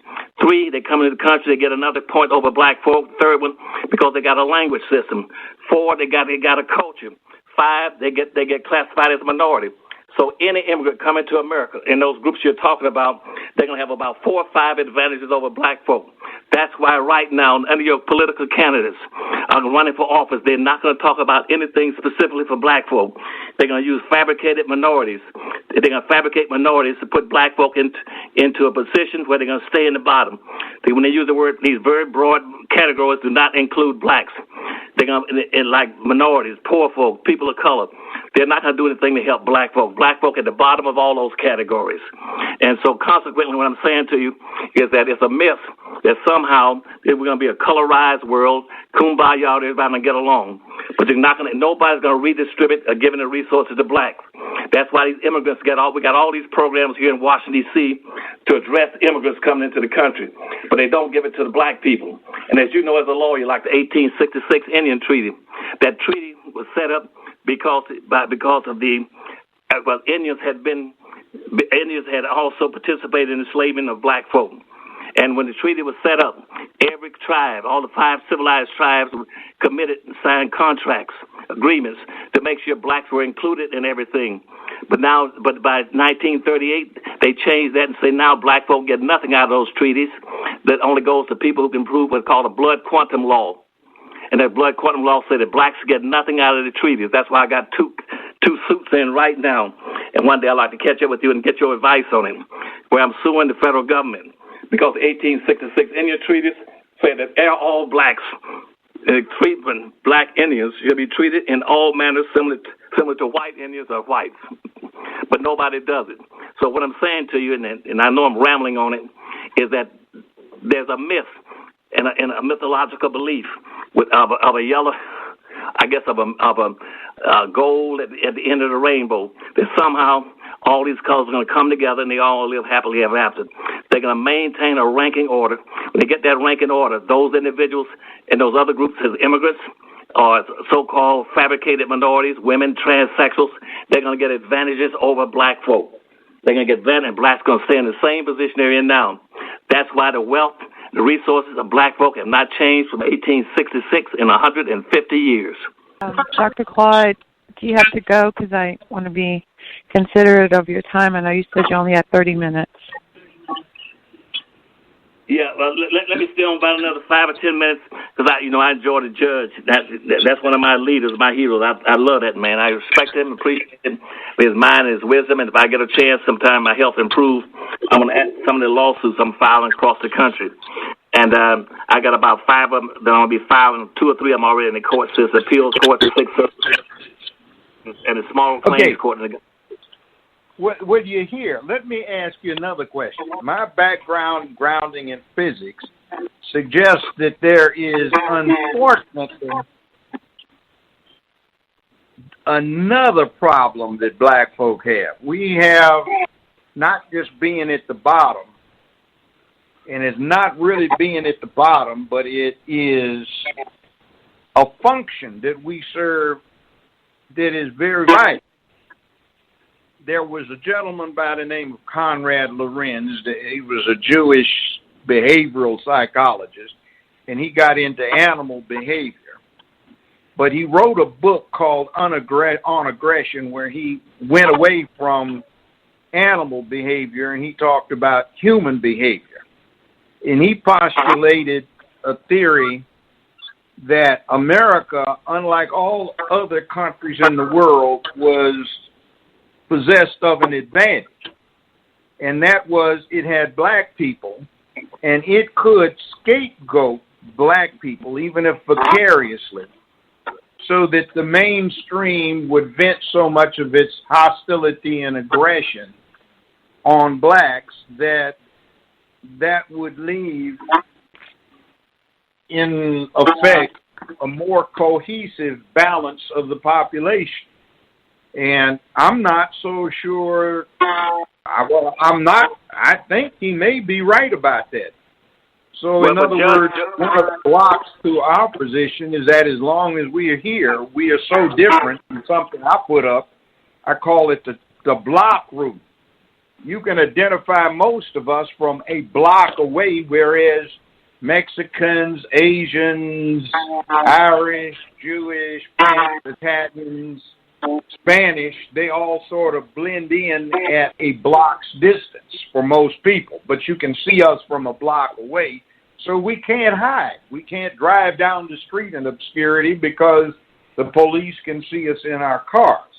3, they come into the country, they get another point over black folk. 3rd one, because they got a language system. 4, they got a culture. 5, they get classified as a minority. So any immigrant coming to America in those groups you're talking about, they're going to have about 4 or 5 advantages over black folk. That's why right now, under your political candidates are running for office, they're not going to talk about anything specifically for black folk. They're going to use fabricated minorities. They're going to fabricate minorities to put black folk into a position where they're going to stay in the bottom. When they use the word, these very broad categories do not include blacks. They're going to, like minorities, poor folk, people of color. They're not going to do anything to help black folk. Black folk at the bottom of all those categories. And so consequently, what I'm saying to you is that it's a myth that somehow we're going to be a colorized world, kumbaya, everybody's going to get along. But nobody's going to redistribute or give the resources to blacks. That's why these immigrants we got all these programs here in Washington, D.C. to address immigrants coming into the country. But they don't give it to the black people. And as you know as a lawyer, like the 1866 Indian Treaty, that treaty was set up because of the Indians had also participated in the enslavement of black folk. And when the treaty was set up, every tribe, all the 5 civilized tribes, committed and signed contracts, agreements to make sure blacks were included in everything. But by 1938, they changed that and say now black folk get nothing out of those treaties. That only goes to people who can prove what's called a blood quantum law. And that blood quantum law said that blacks get nothing out of the treaties. That's why I got two suits in right now. And one day I'd like to catch up with you and get your advice on it, where I'm suing the federal government. Because the 1866 Indian treaties say that all blacks, treatment black Indians should be treated in all manners similar to white Indians or whites. But nobody does it. So what I'm saying to you, and I know I'm rambling on it, is that there's a myth and a mythological belief of a yellow, I guess of a gold at the end of the rainbow, that somehow all these colors are going to come together and they all live happily ever after. They're going to maintain a ranking order. When they get that ranking order, those individuals in those other groups as immigrants or so-called fabricated minorities, women, transsexuals, they're going to get advantages over black folk. They're going to get advantage, and blacks are going to stay in the same position they're in now. That's why the wealth, the resources of black folk have not changed from 1866 in 150 years. Dr. Claude, do you have to go? Because I want to be considerate of your time. I know you said you only had 30 minutes. Yeah, well, let me stay on about another 5 or 10 minutes because I enjoy the judge. That's one of my leaders, my heroes. I love that man. I respect him, appreciate him for his mind and his wisdom. And if I get a chance sometime, my health improves, I'm going to add some of the lawsuits I'm filing across the country. And I got about 5 of them that I'm going to be filing. 2 or 3 of them already in the court system, appeals court, 6 and the small claims court. What you hear? Let me ask you another question. My background grounding in physics suggests that there is, unfortunately, another problem that black folk have. We have not just being at the bottom, and it's not really being at the bottom, but it is a function that we serve that is very right. There was a gentleman by the name of Conrad Lorenz. He was a Jewish behavioral psychologist, and he got into animal behavior. But he wrote a book called On Aggression, where he went away from animal behavior, and he talked about human behavior. And he postulated a theory that America, unlike all other countries in the world, was possessed of an advantage, and that was it had black people, and it could scapegoat black people, even if vicariously, so that the mainstream would vent so much of its hostility and aggression on blacks that would leave, in effect, a more cohesive balance of the population. And I'm not so sure. I think he may be right about that. So, in other words, one of the blocks to our position is that as long as we are here, we are so different from something I put up. I call it the block route. You can identify most of us from a block away, whereas Mexicans, Asians, Irish, Jewish, French, Italians, Spanish, they all sort of blend in at a block's distance for most people. But you can see us from a block away. So we can't hide. We can't drive down the street in obscurity because the police can see us in our cars,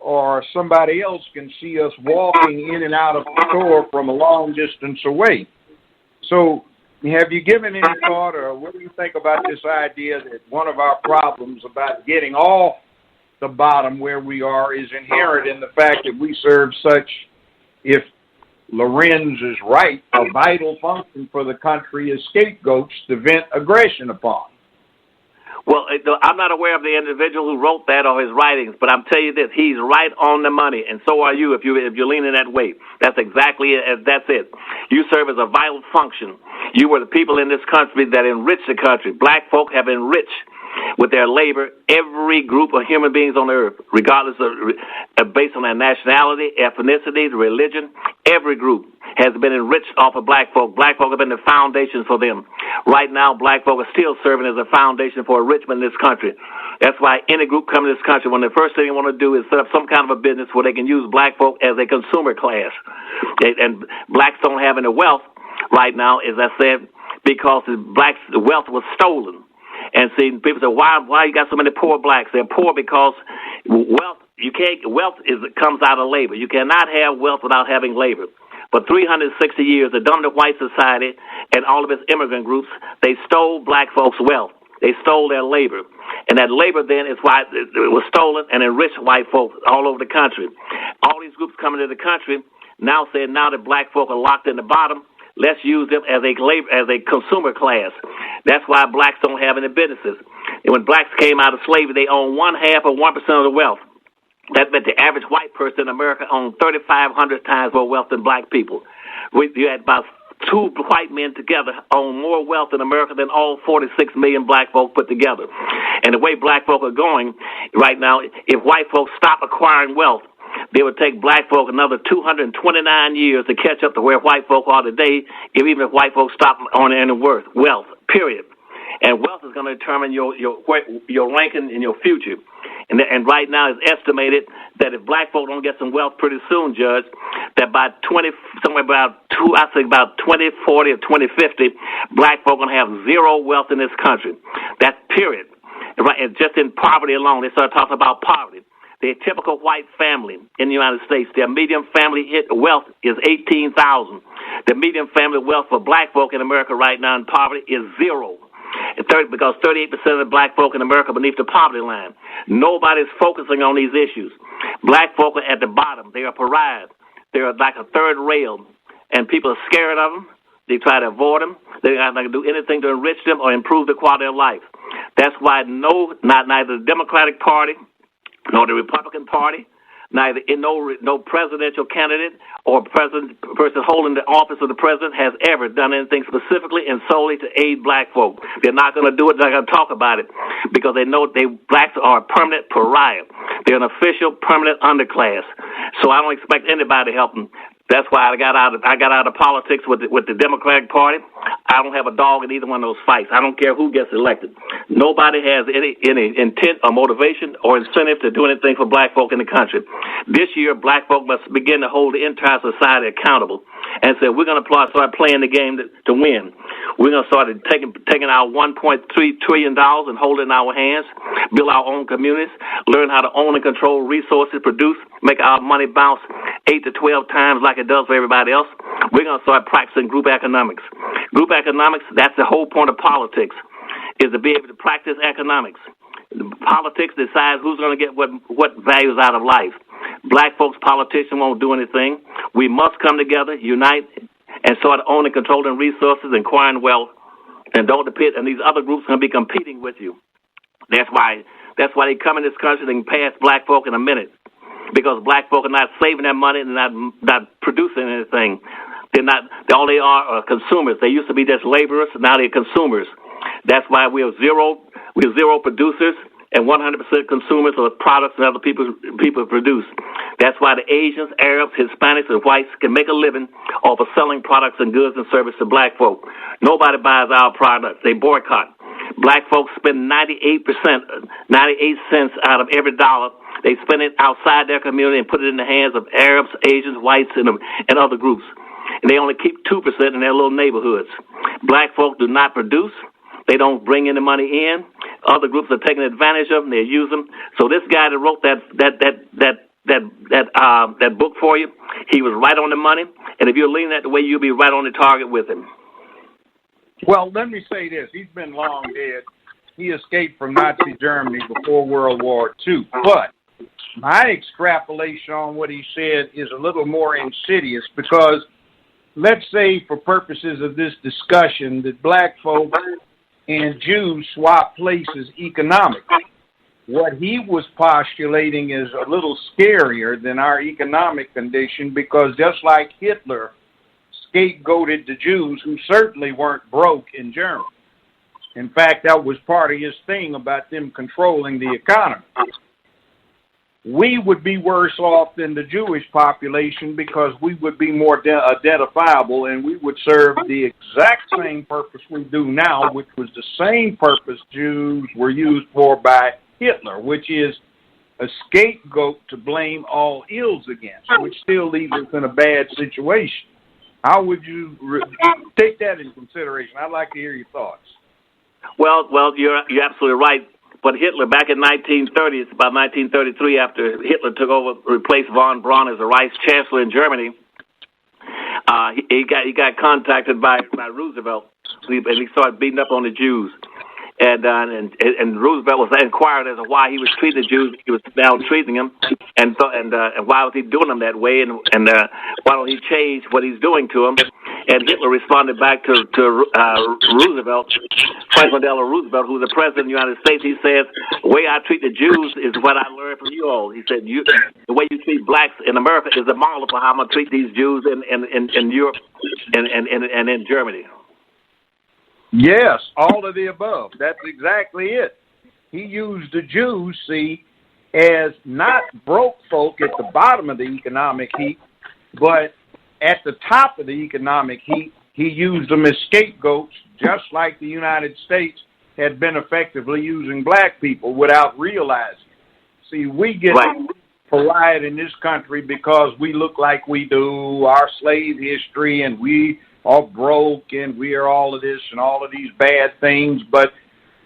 or somebody else can see us walking in and out of the store from a long distance away. So have you given any thought, or what do you think about this idea that one of our problems about getting off the bottom where we are is inherent in the fact that we serve such, if Lorenz is right, a vital function for the country as scapegoats to vent aggression upon? Well, I'm not aware of the individual who wrote that or his writings, but I'm telling you this, he's right on the money, and so are you if you're leaning that way. That's exactly it. That's it. You serve as a vital function. You were the people in this country that enriched the country. Black folk have enriched with their labor every group of human beings on the earth, regardless of based on their nationality, ethnicity, religion. Every group has been enriched off of black folk. Black folk have been the foundation for them. Right now, black folk are still serving as a foundation for enrichment in this country. That's why any group coming to this country, when the first thing they want to do is set up some kind of a business where they can use black folk as a consumer class. And blacks don't have any wealth right now, as I said, because the wealth was stolen. And see, people say, why you got so many poor blacks? They're poor because wealth comes out of labor. You cannot have wealth without having labor. For 360 years, the dominant white society and all of its immigrant groups, they stole black folks' wealth. They stole their labor. And that labor then is why it was stolen and enriched white folks all over the country. All these groups coming to the country now saying now that black folk are locked in the bottom, let's use them as a consumer class. That's why blacks don't have any businesses. And when blacks came out of slavery, they owned 1/2 of 1% of the wealth. That meant the average white person in America owned 3,500 times more wealth than black people. You had about 2 white men together own more wealth in America than all 46 million black folk put together. And the way black folk are going right now, if white folks stop acquiring wealth, they would take black folk another 229 years to catch up to where white folk are today, even if white folks stop on any wealth, period. And wealth is going to determine your ranking in your future. And right now it's estimated that if black folk don't get some wealth pretty soon, Judge, that by 2040 or 2050, black folk going to have zero wealth in this country. That's period. Right, and just in poverty alone, they start talking about poverty. The typical white family in the United States, their median family wealth is $18,000. The median family wealth for black folk in America right now in poverty is zero. Because 38% of the black folk in America are beneath the poverty line. Nobody's focusing on these issues. Black folk are at the bottom. They are pariahs. They're like a third rail, and people are scared of them. They try to avoid them. They're not going to do anything to enrich them or improve the quality of life. That's why neither the Democratic Party nor the Republican Party, no presidential candidate or person holding the office of the president has ever done anything specifically and solely to aid black folk. They're not going to do it. They're not going to talk about it because they know blacks are a permanent pariah. They're an official permanent underclass. So I don't expect anybody to help them. That's why I got out of politics with the Democratic Party. I don't have a dog in either one of those fights. I don't care who gets elected. Nobody has any intent or motivation or incentive to do anything for black folk in the country. This year, black folk must begin to hold the entire society accountable and say we're going to start playing the game to win. We're going to start taking our $1.3 trillion and hold it in our hands, build our own communities, learn how to own and control resources, produce, make our money bounce 8 to 12 times like it does for everybody else. We're going to start practicing group economics. Group economics, that's the whole point of politics, is to be able to practice economics. Politics decides who's going to get what values out of life. Black folks, politicians won't do anything. We must come together, unite, and start owning, controlling resources, acquiring wealth, and don't depend. And these other groups are going to be competing with you. That's why they come in this country and pass black folk in a minute, because black folk are not saving their money and not producing anything. They're not. They only are consumers. They used to be just laborers. Now they're consumers. That's why we are zero producers and 100% consumers of the products that other people produce. That's why the Asians, Arabs, Hispanics, and whites can make a living off of selling products and goods and services to black folk. Nobody buys our products. They boycott. Black folks spend 98 cents out of every dollar. They spend it outside their community and put it in the hands of Arabs, Asians, whites, and other groups. And they only keep 2% in their little neighborhoods. Black folk do not produce. They don't bring any money in. Other groups are taking advantage of them. They use them. So this guy that wrote that book for you, he was right on the money. And if you're leaning that way, you'll be right on the target with him. Well, let me say this. He's been long dead. He escaped from Nazi Germany before World War II. But my extrapolation on what he said is a little more insidious because let's say for purposes of this discussion that black folks and Jews swap places economically. What he was postulating is a little scarier than our economic condition because just like Hitler scapegoated the Jews who certainly weren't broke in Germany. In fact, that was part of his thing about them controlling the economy. We would be worse off than the Jewish population because we would be more identifiable and we would serve the exact same purpose we do now, which was the same purpose Jews were used for by Hitler, which is a scapegoat to blame all ills against, which still leaves us in a bad situation. How would you take that into consideration? I'd like to hear your thoughts. Well, you're absolutely right. But Hitler, back in 1930, it's about 1933, after Hitler took over, replaced von Braun as the Vice Chancellor in Germany, he got contacted by Roosevelt, and he started beating up on the Jews. And Roosevelt was inquired as to why he was treating the Jews. He was maltreating them, and why was he doing them that way? And why don't he change what he's doing to them? And Hitler responded back to Roosevelt, Franklin Delano Roosevelt, who was the president of the United States. He says, "The way I treat the Jews is what I learned from you all." He said, "The way you treat blacks in America is a model for how I'm gonna treat these Jews in Europe and in Germany." Yes, all of the above. That's exactly it. He used the Jews, see, as not broke folk at the bottom of the economic heap, but at the top of the economic heap, he used them as scapegoats, just like the United States had been effectively using black people without realizing it. See, we get polite in this country because we look like we do, our slave history, and we are broke and we are all of this and all of these bad things. But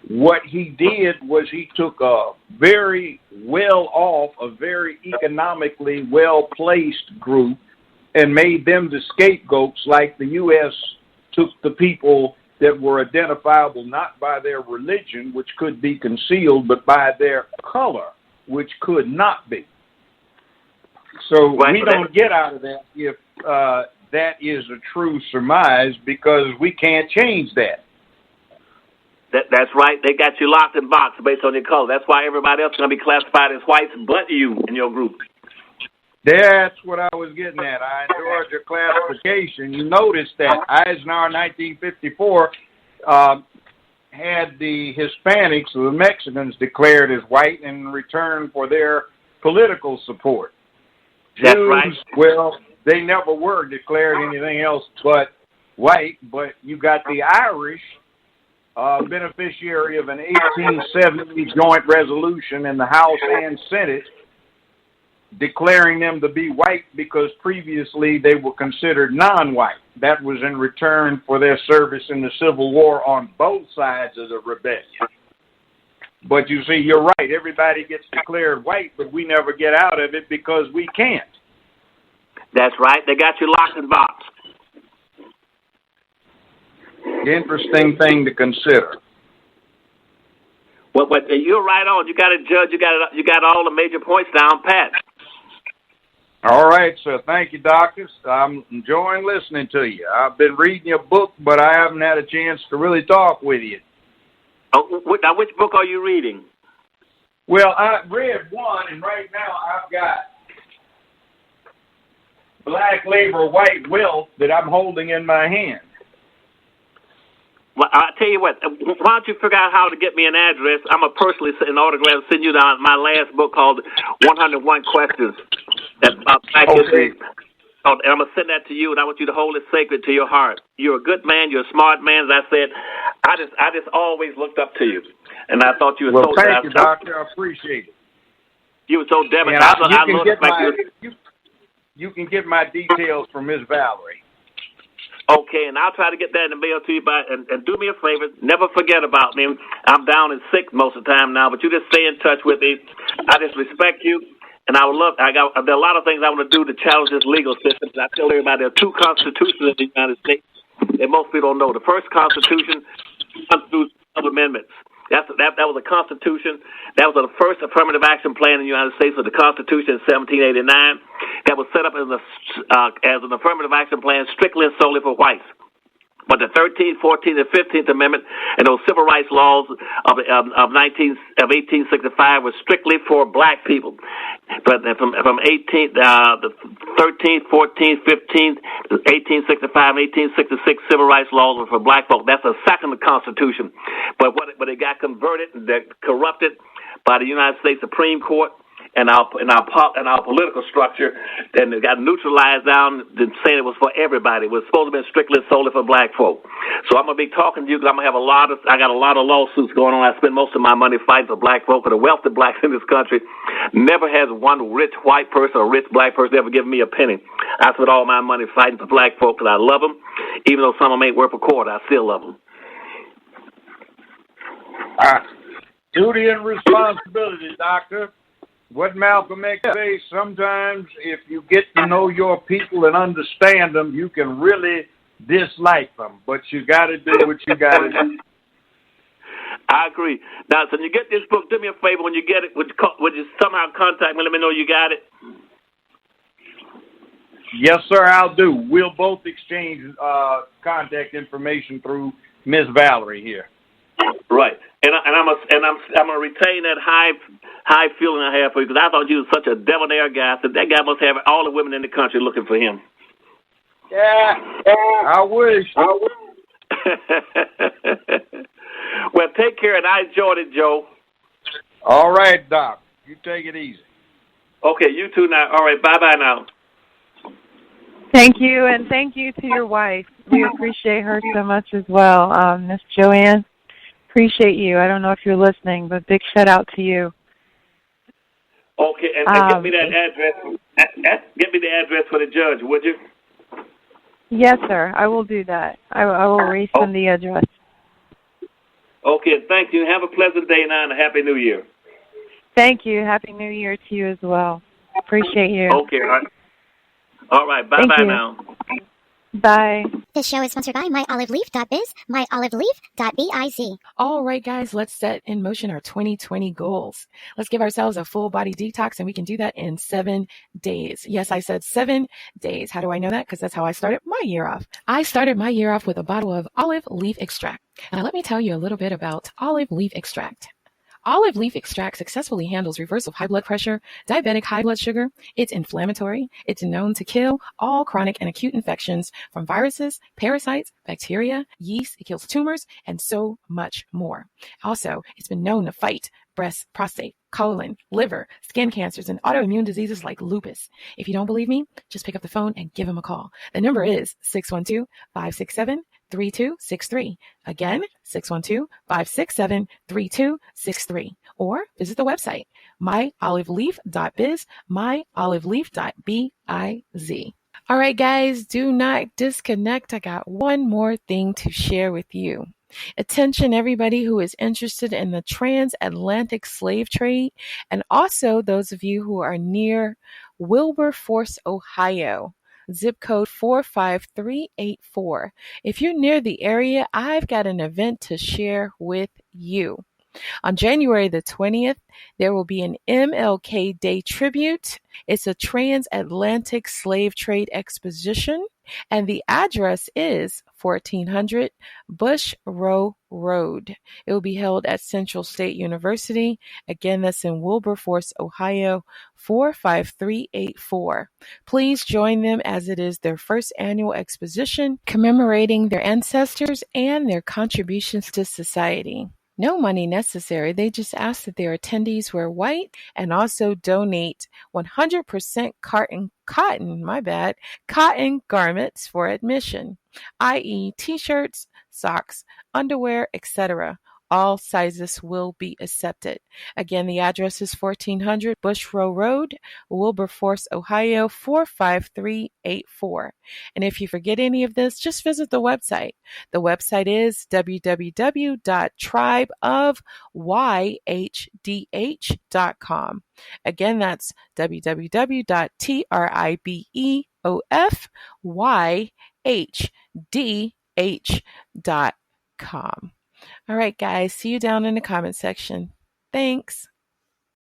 what he did was he took a very well off, a very economically well-placed group and made them the scapegoats, like the U.S. took the people that were identifiable not by their religion, which could be concealed, but by their color, which could not be. So we don't get out of that if that is a true surmise, because we can't change that. That's right. They got you locked in box based on your color. That's why everybody else is going to be classified as whites but you in your group. That's what I was getting at. I enjoyed your classification. You notice that Eisenhower, 1954, had the Hispanics or the Mexicans declared as white in return for their political support. That's Jews, right. Well, they never were declared anything else but white, but you got the Irish, beneficiary of an 1870 joint resolution in the House and Senate, declaring them to be white because previously they were considered non-white. That was in return for their service in the Civil War on both sides of the rebellion. But you see, you're right. Everybody gets declared white, but we never get out of it because we can't. That's right. They got you locked in box. Interesting thing to consider. Well, but you're right on. You got to judge. You got all the major points down pat. All right, sir. Thank you, doctors. I'm enjoying listening to you. I've been reading your book, but I haven't had a chance to really talk with you. Oh, now, which book are you reading? Well, I read one, and right now I've got black labor, white wealth that I'm holding in my hand. Well, I tell you what. Why don't you figure out how to get me an address? I'm gonna personally send an autograph, send you down my last book called 101 Questions. That's about black history. And I'm gonna send that to you, and I want you to hold it sacred to your heart. You're a good man. You're a smart man. As I said, I just always looked up to you, and I thought you were well, so. Thank you, Doctor. I appreciate it. You were so devastated. You can get my details from Miss Valerie. Okay, and I'll try to get that in the mail to you. And do me a favor, never forget about me. I'm down and sick most of the time now, but you just stay in touch with me. I just respect you, and I would love. There are a lot of things I want to do to challenge this legal system. I tell everybody there are two constitutions in the United States that most people don't know. The first Constitution constitutes of amendments. That was a Constitution. That was the first affirmative action plan in the United States with the Constitution in 1789. That was set up as an affirmative action plan strictly and solely for whites. But the 13th, 14th, and 15th Amendment and those civil rights laws of 1865 were strictly for black people. But from 18th, the 13th, 14th, 15th, 1865, 1866 civil rights laws were for black folk. That's the second Constitution. But it got converted and corrupted by the United States Supreme Court and our political structure, and it got neutralized down and saying it was for everybody. It was supposed to be strictly solely for black folk. So I'm gonna be talking to you because I got a lot of lawsuits going on. I spend most of my money fighting for black folk. For the wealth of blacks in this country, never has one rich white person or rich black person ever given me a penny. I spend all my money fighting for black folk because I love them, even though some of them ain't worth a quarter. I still love them. Duty and responsibility, Doctor. What Malcolm X says, sometimes if you get to know your people and understand them, you can really dislike them. But you got to do what you got to do. I agree. Now, so when you get this book, do me a favor. When you get it, would you somehow contact me? Let me know you got it. Yes, sir, I'll do. We'll both exchange contact information through Miss Valerie here. Right, and I'm gonna retain that high feeling I have for you because I thought you were such a debonair guy. So that guy must have all the women in the country looking for him. Yeah, I wish. Well, take care, and I enjoyed it, Joe. All right, Doc. You take it easy. Okay, you too now. All right, bye-bye now. Thank you, and thank you to your wife. We appreciate her so much as well. Miss Joanne, appreciate you. I don't know if you're listening, but big shout-out to you. Okay, and get me that address. Get me the address for the judge, would you? Yes, sir. I will do that. I will resend the address. Okay, thank you. Have a pleasant day now and a Happy New Year. Thank you. Happy New Year to you as well. Appreciate you. Okay, all right. Bye-bye now. Bye. This show is sponsored by myoliveleaf.biz, myoliveleaf.biz. All right, guys, let's set in motion our 2020 goals. Let's give ourselves a full body detox, and we can do that in 7 days. Yes, I said 7 days. How do I know that? Because that's how I started my year off. I started my year off with a bottle of olive leaf extract. Now, let me tell you a little bit about olive leaf extract. Olive leaf extract successfully handles reversal of high blood pressure, diabetic high blood sugar. It's inflammatory. It's known to kill all chronic and acute infections from viruses, parasites, bacteria, yeast. It kills tumors and so much more. Also, it's been known to fight breast, prostate, colon, liver, skin cancers, and autoimmune diseases like lupus. If you don't believe me, just pick up the phone and give them a call. The number is 612-567-3263. Again, 612-567-3263. Or visit the website, myoliveleaf.biz, myoliveleaf.biz. All right, guys, do not disconnect. I got one more thing to share with you. Attention, everybody who is interested in the transatlantic slave trade, and also those of you who are near Wilberforce, Ohio. Zip code 45384. If you're near the area, I've got an event to share with you. On January the 20th, there will be an MLK Day tribute. It's a transatlantic slave trade exposition, and the address is 1400 Bush Row Road. It will be held at Central State University. Again, that's in Wilberforce, Ohio, 45384. Please join them as it is their first annual exposition commemorating their ancestors and their contributions to society. No money necessary. They just ask that their attendees wear white and also donate 100% cotton garments for admission, i.e. t-shirts, socks, underwear, etc. All sizes will be accepted. Again, the address is 1400 Bush Row Road, Wilberforce, Ohio, 45384. And if you forget any of this, just visit the website. The website is www.tribeofYHDH.com. Again, that's www.tribeofYHDH.com. All right, guys, see you down in the comment section. Thanks.